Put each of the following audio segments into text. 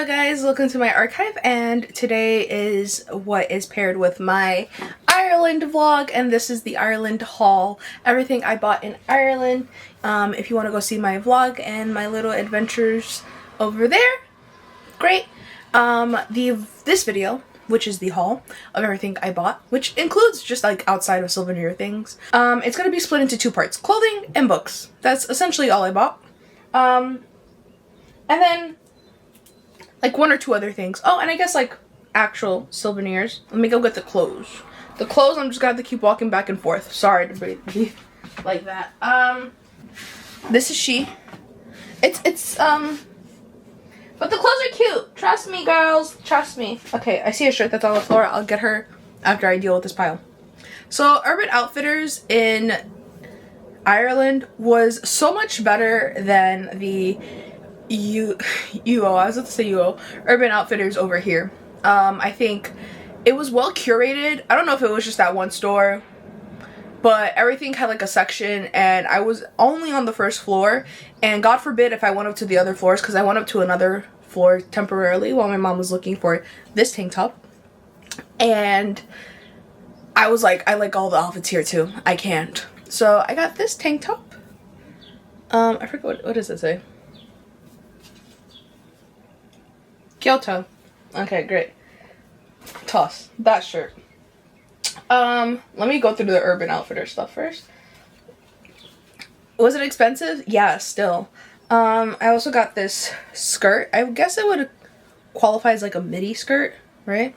Hello guys, welcome to my archive, and today is what is paired with my Ireland vlog, and this is the Ireland haul. Everything I bought in Ireland. If you want to go see my vlog and my little adventures over there, great. This video, which is the haul of everything I bought, which includes just like outside of souvenir things, it's going to be split into two parts: clothing and books. That's essentially all I bought. And then like one or two other things. Oh, and I guess like actual souvenirs. Let me go get the clothes. The clothes, I'm just gonna have to keep walking back and forth. Sorry to breathe like that. This is she. But the clothes are cute. Trust me, girls. Trust me. Okay, I see a shirt that's on the floor. I'll get her after I deal with this pile. So Urban Outfitters in Ireland was so much better than the Urban Outfitters over here. I think it was well curated. I don't know if it was just that one store, but everything had like a section, and I was only on the first floor, and God forbid if I went up to the other floors, because I went up to another floor temporarily while my mom was looking for this tank top, and I was like, I like all the outfits here too. I can't. So I got this tank top. I forget what does it say? Kyoto. Okay, great. Toss that shirt. Let me go through the Urban Outfitters stuff first. Was it expensive? Yeah, still. I also got this skirt. I guess it would qualify as like a midi skirt, right?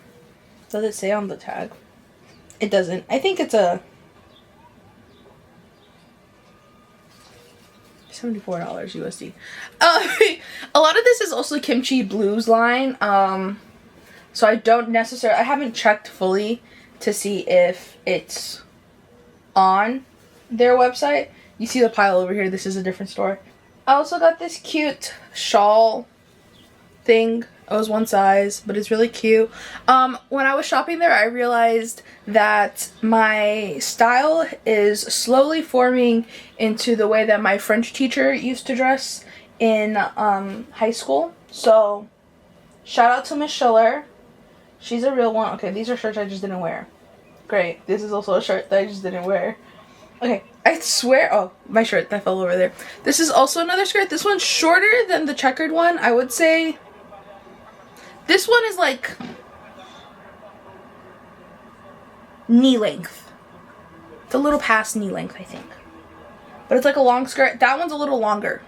Does it say on the tag? It doesn't. I think it's a $74 USD. A lot of this is also Kimchi Blues line. So I don't necessarily, I haven't checked fully to see if it's on their website. You see the pile over here. This is a different store. I also got this cute shawl thing. It was one size, but it's really cute. When I was shopping there, I realized that my style is slowly forming into the way that my French teacher used to dress in high school. So shout out to Miss Schiller. She's a real one. Okay, these are shirts I just didn't wear. Great. This is also a shirt that I just didn't wear. Okay, I swear. Oh, my shirt that fell over there. This is also another skirt. This one's shorter than the checkered one. I would say this one is like knee length. It's a little past knee length, I think. But it's like a long skirt. That one's a little longer.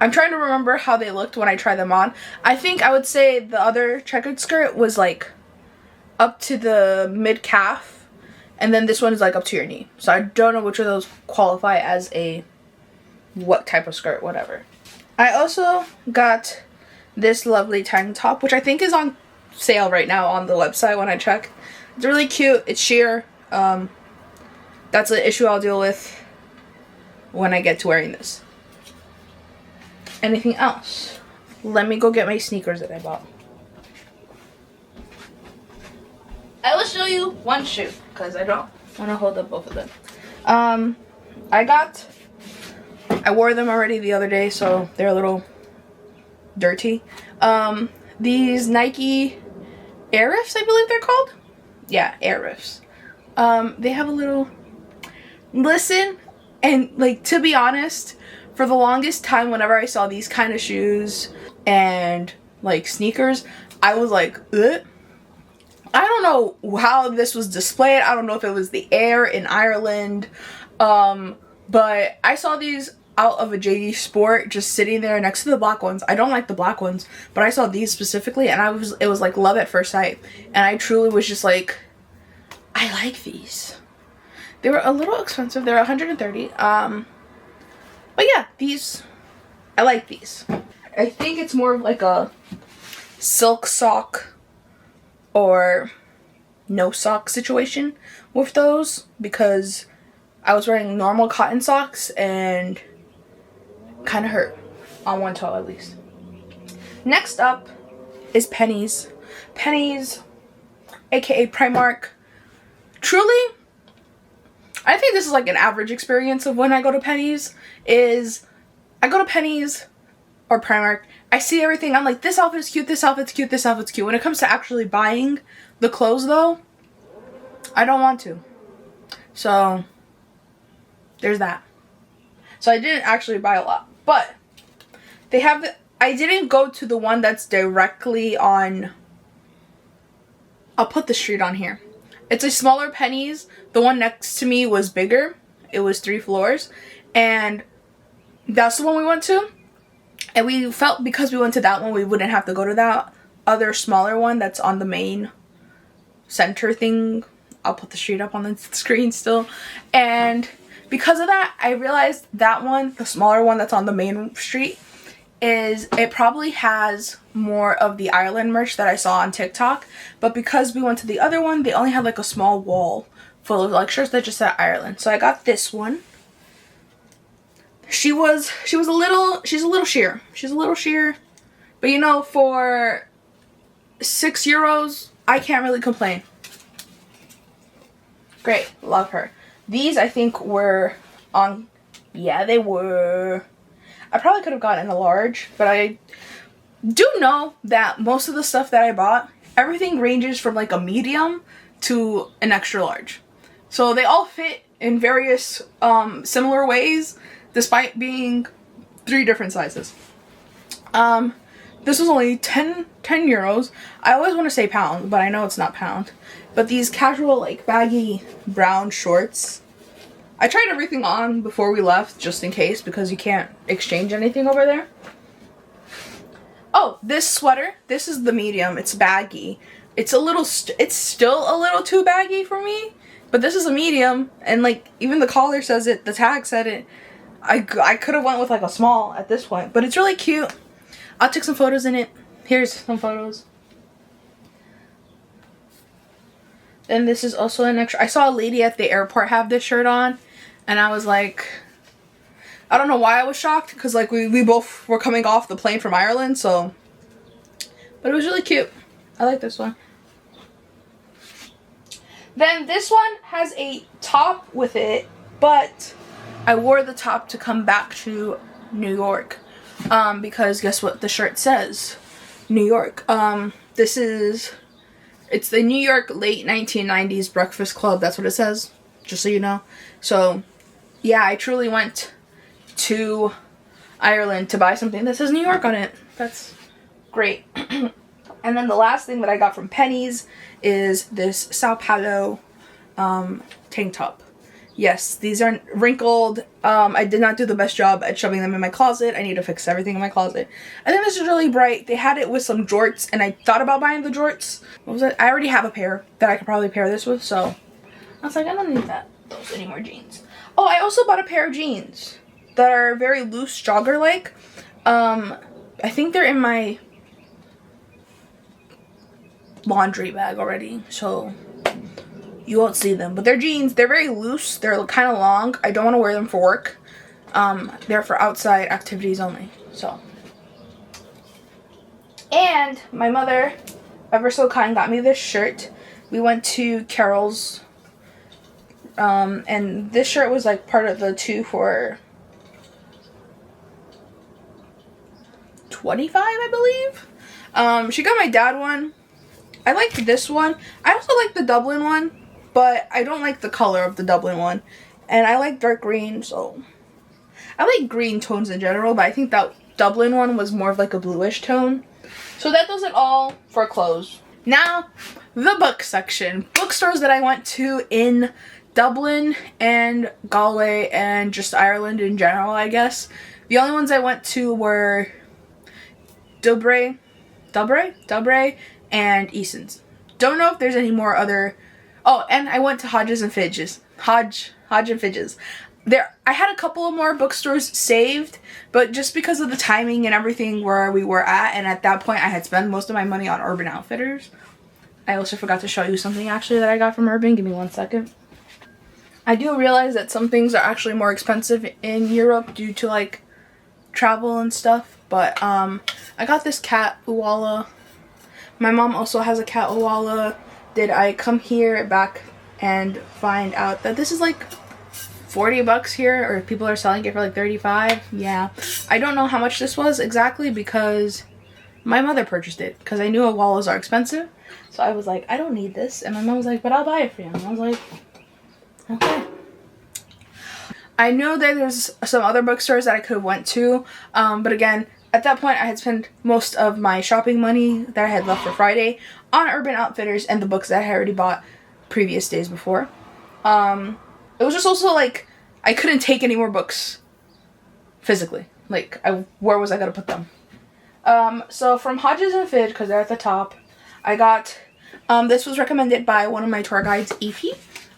I'm trying to remember how they looked when I tried them on. I think I would say the other checkered skirt was like up to the mid-calf, and then this one is like up to your knee. So I don't know which of those qualify as a what type of skirt, whatever. I also got this lovely tank top, which I think is on sale right now on the website when I check. It's really cute. It's sheer. That's an issue I'll deal with when I get to wearing this. Anything else? Let me go get my sneakers that I bought. I will show you one shoe because I don't want to hold up both of them. I wore them already the other day, so they're a little dirty. These Nike Air Riffs, I believe they're called. Yeah, Air Riffs. They have a little, listen, and like, to be honest, for the longest time whenever I saw these kind of shoes and like sneakers, I was like, ugh. I don't know how this was displayed. I don't know if it was the air in Ireland, but I saw these out of a JD Sport just sitting there next to the black ones. I don't like the black ones, but I saw these specifically, and it was like love at first sight, and I truly was just like, I like these. They were a little expensive. They were $130. But yeah, these, I like these. I think it's more of like a silk sock or no sock situation with those, because I was wearing normal cotton socks and kind of hurt on one toe at least. Next up is Penneys. Penneys, aka Primark. Truly, I think this is like an average experience of when I go to Penneys. I go to Penneys or Primark I see everything. I'm like, this outfit's cute, this outfit's cute, this outfit's cute. When it comes to actually buying the clothes though, I don't want to. So there's that. So I didn't actually buy a lot. But they have the, I didn't go to the one that's directly on, I'll put the street on here. It's a smaller Penny's. The one next to me was bigger. It was 3 floors. And that's the one we went to. And we felt because we went to that one, we wouldn't have to go to that other smaller one that's on the main center thing. I'll put the street up on the screen still. And because of that, I realized that one, the smaller one that's on the main street, it probably has more of the Ireland merch that I saw on TikTok. But because we went to the other one, they only had like a small wall full of like shirts that just said Ireland. So I got this one. She's a little sheer. She's a little sheer. But you know, for €6, I can't really complain. Great, love her. These I think were on, yeah, they were. I probably could have gotten a large, but I do know that most of the stuff that I bought, everything ranges from like a medium to an extra large. So they all fit in various similar ways, despite being 3 different sizes. This was only 10 euros. I always want to say pound, but I know it's not pound. But these casual, like, baggy brown shorts, I tried everything on before we left, just in case, because you can't exchange anything over there. Oh, this sweater, this is the medium. It's baggy. It's a little, it's still a little too baggy for me, but this is a medium, and, like, even the collar says it, the tag said it. I could have went with like a small at this point, but it's really cute. I'll take some photos in it. Here's some photos. And this is also an extra. I saw a lady at the airport have this shirt on, and I was like, I don't know why I was shocked, because like we both were coming off the plane from Ireland, so. But it was really cute. I like this one. Then this one has a top with it, but I wore the top to come back to New York, because guess what the shirt says? New York. It's the New York late 1990s Breakfast Club. That's what it says, just so you know. So, yeah, I truly went to Ireland to buy something that says New York on it. That's great. And then the last thing that I got from Penny's is this Sao Paulo tank top. Yes, these are wrinkled. I did not do the best job at shoving them in my closet. I need to fix everything in my closet. I think this is really bright. They had it with some jorts, and I thought about buying the jorts. What was it? I already have a pair that I could probably pair this with, so I was like, I don't need those anymore jeans. Oh, I also bought a pair of jeans that are very loose, jogger-like. I think they're in my laundry bag already, so you won't see them, but they're jeans. They're very loose. They're kind of long. I don't want to wear them for work. They're for outside activities only. So, and my mother, ever so kind, got me this shirt. We went to Carol's, and this shirt was like part of the 2 for $25, I believe. She got my dad one. I liked this one. I also like the Dublin one, but I don't like the color of the Dublin one. And I like dark green, so I like green tones in general, but I think that Dublin one was more of like a bluish tone. So that does it all for clothes. Now, the book section. Bookstores that I went to in Dublin and Galway and just Ireland in general, I guess. The only ones I went to were Dubre and Eason's. Don't know if there's any more other. Oh, and I went to Hodges and Fidges. Hodge and Fidges. I had a couple of more bookstores saved, but just because of the timing and everything where we were at, and at that point I had spent most of my money on Urban Outfitters. I also forgot to show you something actually that I got from Urban. Give me 1 second. I do realize that some things are actually more expensive in Europe due to like travel and stuff, but I got this cat Uwala. My mom also has a cat Uwala. Did I come here back and find out that this is like $40 here, or people are selling it for like 35. Yeah, I don't know how much this was exactly because my mother purchased it because I knew Awalas are expensive. So I was like, I don't need this. And my mom was like, but I'll buy it for you. And I was like, okay. I know that there's some other bookstores that I could have went to. But again, at that point, I had spent most of my shopping money that I had left for Friday on Urban Outfitters and the books that I had already bought previous days before. It was just also like, I couldn't take any more books physically. Like, where was I going to put them? So from Hodges and Fidge, because they're at the top, I got, this was recommended by one of my tour guides, Evie,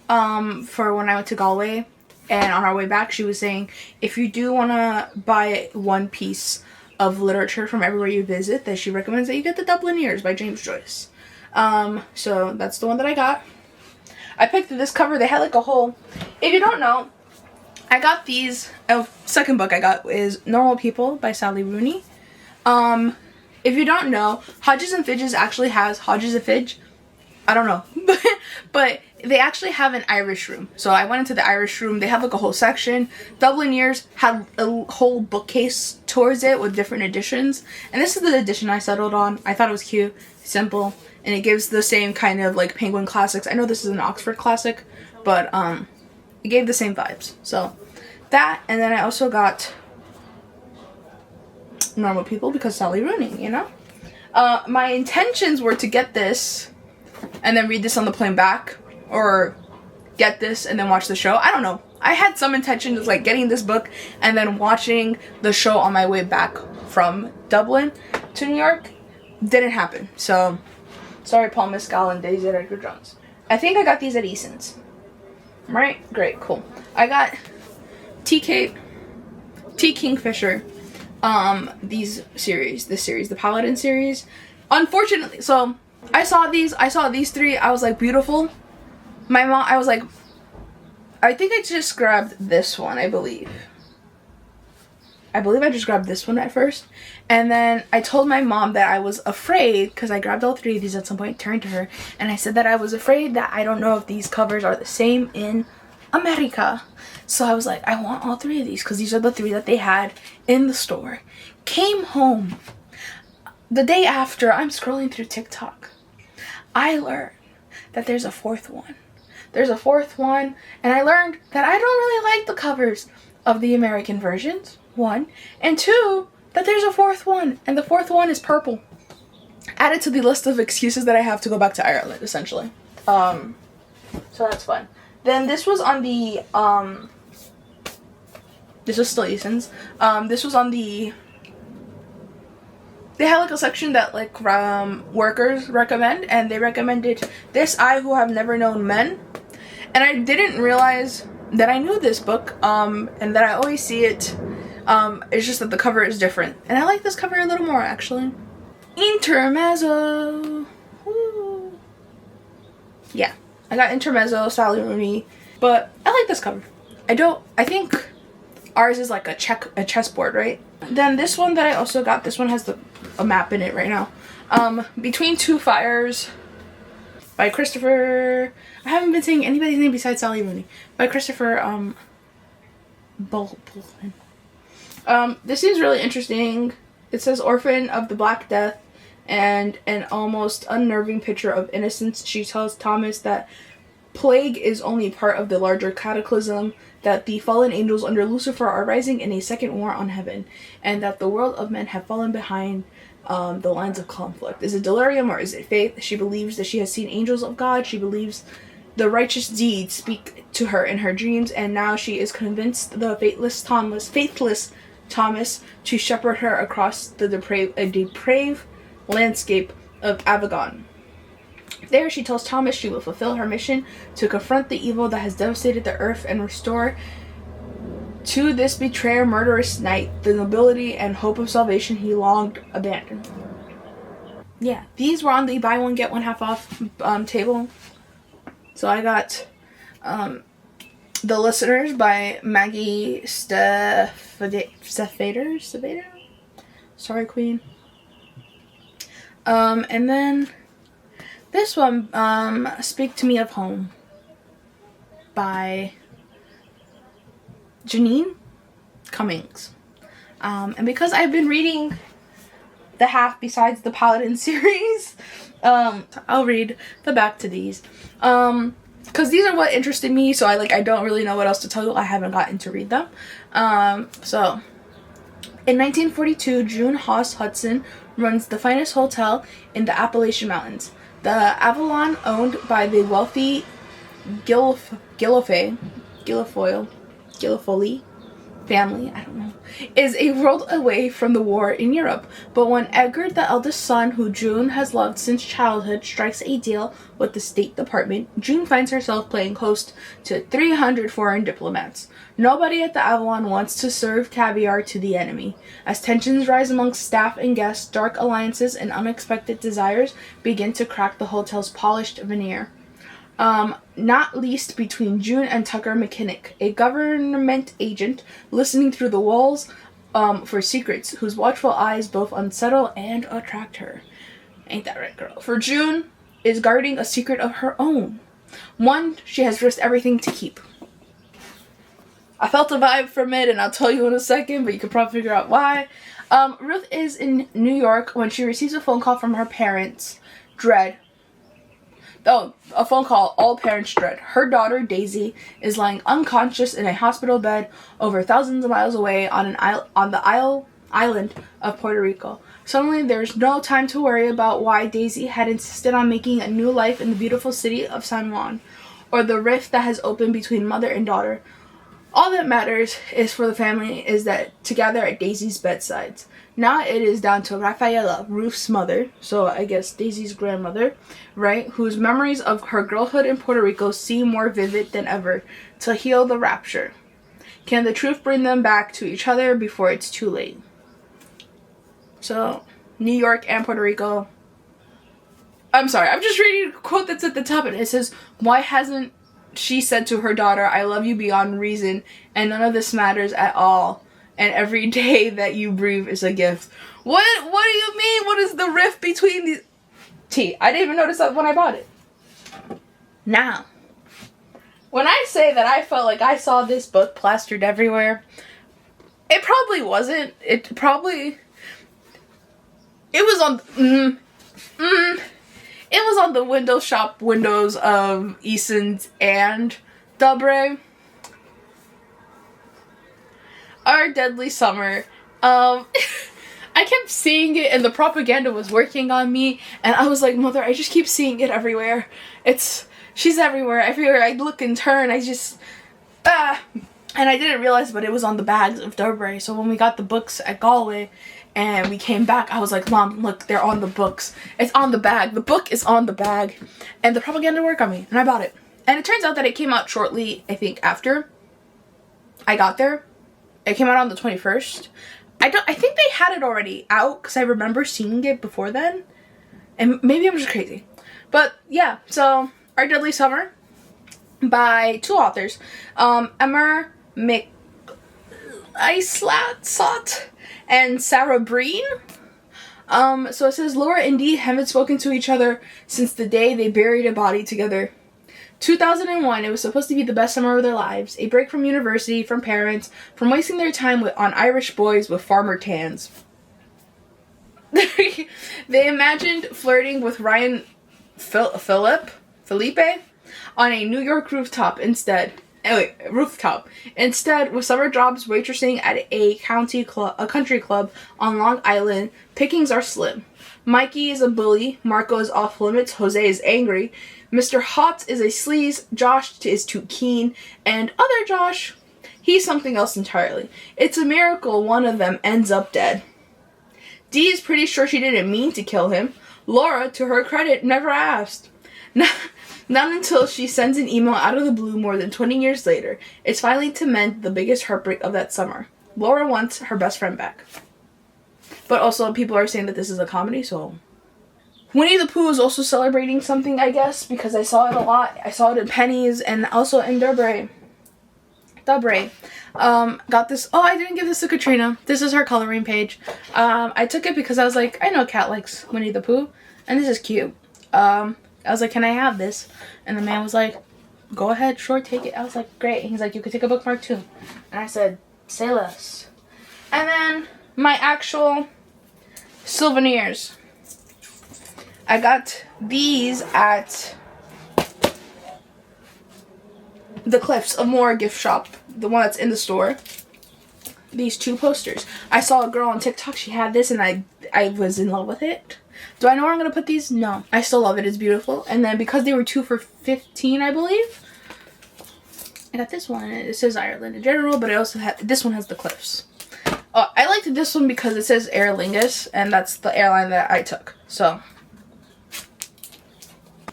for when I went to Galway. And on our way back, she was saying, if you do want to buy one piece of literature from everywhere you visit, that she recommends that you get the Dublineers by James Joyce. So that's the one that I got. I picked this cover. They had like a whole, if you don't know, I got these, second book I got is Normal People by Sally Rooney. If you don't know, Hodges and Fidge's actually has Hodges and Fidge. I don't know, but they actually have an Irish room. So I went into the Irish room. They have like a whole section. Dublineers had a whole bookcase towards it with different editions. And this is the edition I settled on. I thought it was cute, simple, and it gives the same kind of like Penguin classics. I know this is an Oxford classic, but it gave the same vibes. So that, and then I also got Normal People because Sally Rooney, you know? My intentions were to get this and then read this on the plane back, or get this and then watch the show. I don't know. I had some intention of like getting this book and then watching the show on my way back from Dublin to New York. Didn't happen. So, sorry Paul Mescal and Daisy Edgar Jones. I think I got these at Eason's. Right? Great, cool. I got T. Kingfisher, this series, the Paladin series. Unfortunately, so I saw these three, I was like, beautiful. My mom, I was like, I think I just grabbed this one, I believe I just grabbed this one at first. And then I told my mom that I was afraid, because I grabbed all three of these at some point, turned to her, and I said that I was afraid that I don't know if these covers are the same in America. So I was like, I want all three of these, because these are the three that they had in the store. Came home. The day after, I'm scrolling through TikTok. I learned that there's a fourth one. And I learned that I don't really like the covers of the American versions, one. And two, that there's a fourth one, and the fourth one is purple. Added to the list of excuses that I have to go back to Ireland, essentially. So that's fun. Then this was on the, this was still Eason's. This was on the, they had like a section that like workers recommend, and they recommended this, I Who Have Never Known Men. And I didn't realize that I knew this book, and that I always see it. It's just that the cover is different. And I like this cover a little more, actually. Intermezzo. Woo. Yeah, I got Intermezzo, Sally Rooney. But I like this cover. I think ours is like a chessboard, right? Then this one that I also got, this one has a map in it right now. Between Two Fires by Christopher, I haven't been saying anybody's name besides Sally Rooney, by Christopher Bullman. This seems really interesting. It says Orphan of the Black Death, and an almost unnerving picture of innocence. She tells Thomas that plague is only part of the larger cataclysm, that the fallen angels under Lucifer are rising in a second war on heaven, and that the world of men have fallen behind the lines of conflict. Is it delirium or is it faith? She believes that she has seen angels of God. She believes the righteous deeds speak to her in her dreams, and now she is convinced the faithless Thomas to shepherd her across the depraved landscape of Avignon. There she tells Thomas she will fulfill her mission to confront the evil that has devastated the earth and restore to this betrayer, murderous knight, the nobility and hope of salvation he longed abandoned. Yeah, these were on the buy one get one half off table. So I got The Listeners by Maggie Stephader. Sorry, Queen. And then this one, Speak to Me of Home by Janine Cummings. And because I've been reading the half besides the Paladin series, I'll read the back to these. Because these are what interested me, so I don't really know what else to tell you. I haven't gotten to read them. So, in 1942, June Haas Hudson runs the finest hotel in the Appalachian Mountains. The Avalon, owned by the wealthy Guilfoyle family, I don't know, is a world away from the war in Europe. But when Edgar, the eldest son who June has loved since childhood, strikes a deal with the State Department, June finds herself playing host to 300 foreign diplomats. Nobody at the Avalon wants to serve caviar to the enemy. As tensions rise amongst staff and guests, dark alliances and unexpected desires begin to crack the hotel's polished veneer. Not least between June and Tucker McKinnick, a government agent listening through the walls for secrets, whose watchful eyes both unsettle and attract her. Ain't that right, girl? For June is guarding a secret of her own, one she has risked everything to keep. I felt a vibe from it, and I'll tell you in a second, but you can probably figure out why. Ruth is in New York when she receives a phone call from her parents, Dread. Oh, a phone call all parents dread. Her daughter, Daisy, is lying unconscious in a hospital bed over thousands of miles away on the island of Puerto Rico. Suddenly, there's no time to worry about why Daisy had insisted on making a new life in the beautiful city of San Juan, or the rift that has opened between mother and daughter. All that matters is for the family is that together at Daisy's bedsides. Now it is down to Rafaela, Ruth's mother, so I guess Daisy's grandmother, right, whose memories of her girlhood in Puerto Rico seem more vivid than ever, to heal the rapture. Can the truth bring them back to each other before it's too late? So, New York and Puerto Rico. I'm sorry, I'm just reading a quote that's at the top, and it says, "Why hasn't she said to her daughter, 'I love you beyond reason, and none of this matters at all, and every day that you breathe is a gift.'" What do you mean? What is the rift between these? I didn't even notice that when I bought it. Now, when I say that I felt like I saw this book plastered everywhere, it probably wasn't. It was on. It was on the window shop windows of Eason's and Dobre. Our Deadly Summer. I kept seeing it and the propaganda was working on me, and I was like, Mother, I just keep seeing it everywhere. She's everywhere. Everywhere I look and turn, I just, and I didn't realize, but it was on the bags of Dobre. So when we got the books at Galway and we came back, I was like, Mom, look, they're on the books. It's on the bag. The book is on the bag. And the propaganda worked on me, and I bought it. And it turns out that it came out shortly, I think, after I got there. It came out on the 21st. I think they had it already out, because I remember seeing it before then. And maybe I'm just crazy. But, yeah, so, Our Deadly Summer by two authors. Emma McIslat and Sarah Breen. So it says, Laura and Dee haven't spoken to each other since the day they buried a body together. 2001, it was supposed to be the best summer of their lives. A break from university, from parents, from wasting their time on Irish boys with farmer tans. They imagined flirting with Ryan Felipe on a New York rooftop instead. Instead, with summer jobs waitressing at a country club on Long Island, pickings are slim. Mikey is a bully, Marco is off limits, Jose is angry, Mr. Hot is a sleaze, Josh is too keen, and other Josh, he's something else entirely. It's a miracle one of them ends up dead. Dee is pretty sure she didn't mean to kill him. Laura, to her credit, never asked. Not until she sends an email out of the blue more than 20 years later. It's finally to mend the biggest heartbreak of that summer. Laura wants her best friend back. But also, people are saying that this is a comedy, so... Winnie the Pooh is also celebrating something, I guess, because I saw it a lot. I saw it in Penny's and also in Dobre. Got this... Oh, I didn't give this to Katrina. This is her coloring page. I took it because I was like, I know Kat likes Winnie the Pooh, and this is cute. I was like, can I have this? And the man was like, go ahead, sure, take it. I was like, great. And he's like, you could take a bookmark too. And I said, say less. And then my actual souvenirs. I got these at the Cliffs of Moher gift shop, the one that's in the store. These 2 posters. I saw a girl on TikTok, she had this, and I was in love with it. Do I know where I'm going to put these? No. I still love it. It's beautiful. And then because they were 2 for $15, I believe, I got this one. It says Ireland in general, but I also had, this one has the Cliffs. I liked this one because it says Aer Lingus, and that's the airline that I took. So,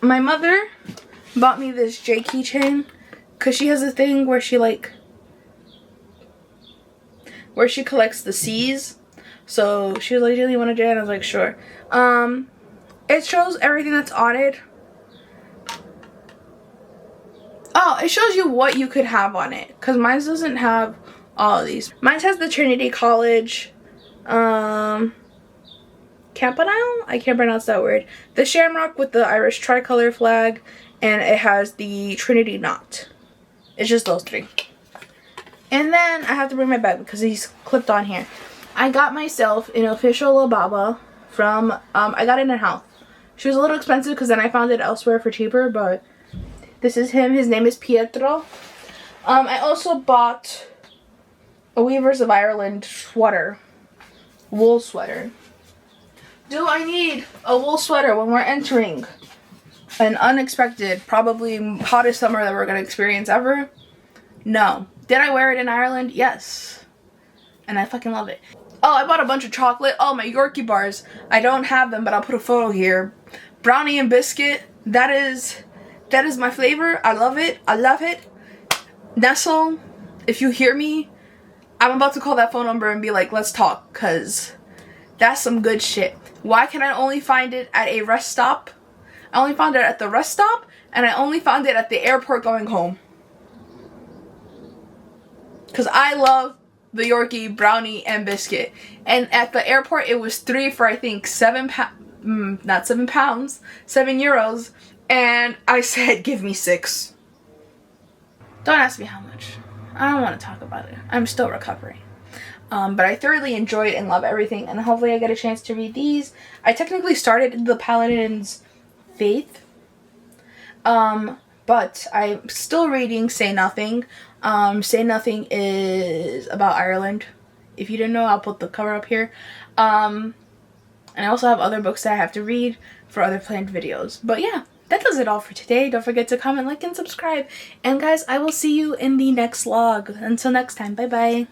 my mother bought me this J keychain because she has a thing where she collects the C's. So she was like, "Do you want a J?" And I was like, "Sure." It shows everything that's on it. Oh, it shows you what you could have on it, because mine doesn't have all of these. Mine has the Trinity College campanile? I can't pronounce that word. The shamrock with the Irish tricolor flag, and it has the Trinity knot. It's just those 3. And then I have to bring my bag because he's clipped on here. I got myself an official La Baba from, I got it in Health. She was a little expensive because then I found it elsewhere for cheaper, but this is him. His name is Pietro. I also bought a Weavers of Ireland sweater. Wool sweater. Do I need a wool sweater when we're entering an unexpected, probably hottest summer that we're going to experience ever? No. Did I wear it in Ireland? Yes. And I fucking love it. Oh, I bought a bunch of chocolate. Oh, my Yorkie bars. I don't have them, but I'll put a photo here. Brownie and biscuit. That is my flavor. I love it. I love it. Nestle, if you hear me, I'm about to call that phone number and be like, let's talk, because that's some good shit. Why can I only find it at a rest stop? I only found it at the rest stop, and I only found it at the airport going home. Because I love the Yorkie, brownie, and biscuit. And at the airport, it was 3 for, I think, not 7 pounds, 7 euros. And I said, give me 6. Don't ask me how much. I don't want to talk about it. I'm still recovering. But I thoroughly enjoyed and love everything. And hopefully I get a chance to read these. I technically started the Paladin's Faith. But I'm still reading Say Nothing. Say Nothing is about Ireland. If you didn't know, I'll put the cover up here. And I also have other books that I have to read for other planned videos. But yeah, that does it all for today. Don't forget to comment, like, and subscribe. And guys, I will see you in the next vlog. Until next time, bye bye.